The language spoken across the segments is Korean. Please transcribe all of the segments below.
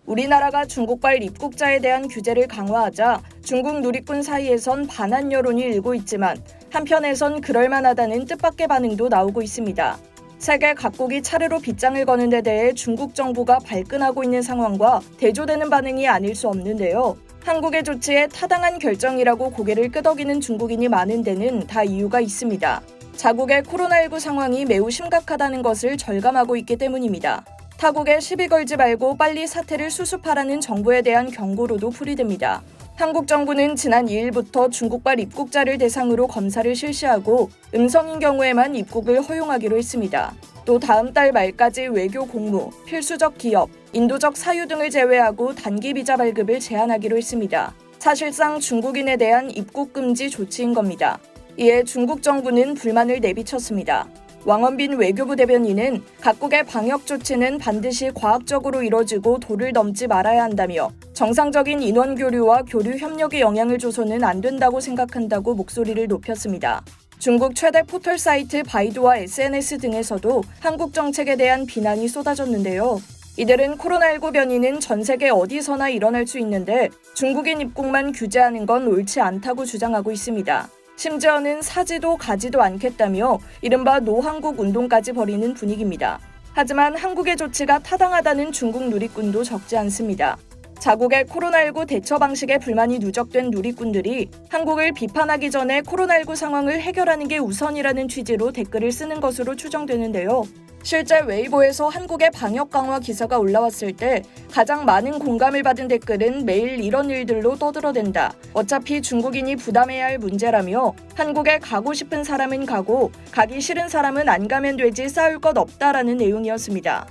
우리나라가 중국발 입국자에 대한 규제를 강화하자 중국 누리꾼 사이에선 반한 여론이 일고 있지만 한편에선 그럴만하다는 뜻밖의 반응도 나오고 있습니다. 세계 각국이 차례로 빗장을 거는 데 대해 중국 정부가 발끈하고 있는 상황과 대조되는 반응이 아닐 수 없는데요. 한국의 조치에 타당한 결정이라고 고개를 끄덕이는 중국인이 많은 데는 다 이유가 있습니다. 자국의 코로나19 상황이 매우 심각하다는 것을 절감하고 있기 때문입니다. 타국에 시비 걸지 말고 빨리 사태를 수습하라는 정부에 대한 경고로도 풀이됩니다. 한국 정부는 지난 2일부터 중국발 입국자를 대상으로 검사를 실시하고 음성인 경우에만 입국을 허용하기로 했습니다. 또 다음 달 말까지 외교 공무, 필수적 기업, 인도적 사유 등을 제외하고 단기 비자 발급을 제한하기로 했습니다. 사실상 중국인에 대한 입국 금지 조치인 겁니다. 이에 중국 정부는 불만을 내비쳤습니다. 왕원빈 외교부 대변인은 각국의 방역 조치는 반드시 과학적으로 이뤄지고 도를 넘지 말아야 한다며 정상적인 인원 교류와 교류 협력에 영향을 줘서는 안 된다고 생각한다고 목소리를 높였습니다. 중국 최대 포털 사이트 바이두와 SNS 등에서도 한국 정책에 대한 비난이 쏟아졌는데요. 이들은 코로나19 변이는 전 세계 어디서나 일어날 수 있는데 중국인 입국만 규제하는 건 옳지 않다고 주장하고 있습니다. 심지어는 사지도 가지도 않겠다며 이른바 노한국 운동까지 벌이는 분위기입니다. 하지만 한국의 조치가 타당하다는 중국 누리꾼도 적지 않습니다. 자국의 코로나19 대처 방식에 불만이 누적된 누리꾼들이 한국을 비판하기 전에 코로나19 상황을 해결하는 게 우선이라는 취지로 댓글을 쓰는 것으로 추정되는데요. 실제 웨이보에서 한국의 방역 강화 기사가 올라왔을 때 가장 많은 공감을 받은 댓글은 매일 이런 일들로 떠들어댄다. 어차피 중국인이 부담해야 할 문제라며 한국에 가고 싶은 사람은 가고 가기 싫은 사람은 안 가면 되지 싸울 것 없다라는 내용이었습니다.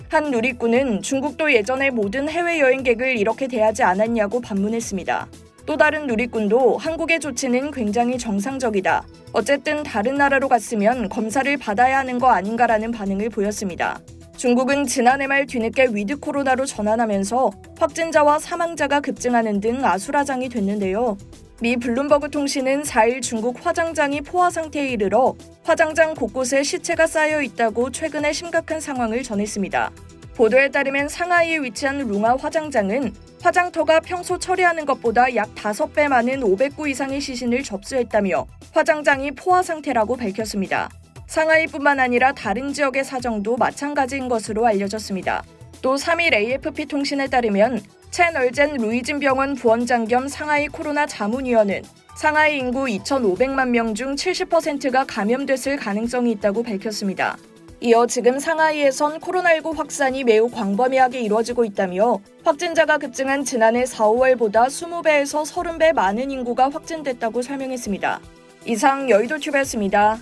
한 누리꾼은 중국도 예전에 모든 해외여행객을 이렇게 대하지 않았냐고 반문했습니다. 또 다른 누리꾼도 한국의 조치는 굉장히 정상적이다. 어쨌든 다른 나라로 갔으면 검사를 받아야 하는 거 아닌가라는 반응을 보였습니다. 중국은 지난해 말 뒤늦게 위드 코로나로 전환하면서 확진자와 사망자가 급증하는 등 아수라장이 됐는데요. 미 블룸버그 통신은 4일 중국 화장장이 포화 상태에 이르러 화장장 곳곳에 시체가 쌓여 있다고 최근에 심각한 상황을 전했습니다. 보도에 따르면 상하이에 위치한 룽아 화장장은 화장터가 평소 처리하는 것보다 약 5배 많은 500구 이상의 시신을 접수했다며 화장장이 포화 상태라고 밝혔습니다. 상하이뿐만 아니라 다른 지역의 사정도 마찬가지인 것으로 알려졌습니다. 또 3일 AFP 통신에 따르면 첸 얼젠 루이진 병원 부원장 겸 상하이 코로나 자문위원은 상하이 인구 2,500만 명 중 70%가 감염됐을 가능성이 있다고 밝혔습니다. 이어 지금 상하이에선 코로나19 확산이 매우 광범위하게 이루어지고 있다며 확진자가 급증한 지난해 4, 5월보다 20배에서 30배 많은 인구가 확진됐다고 설명했습니다. 이상 여의도튜브였습니다.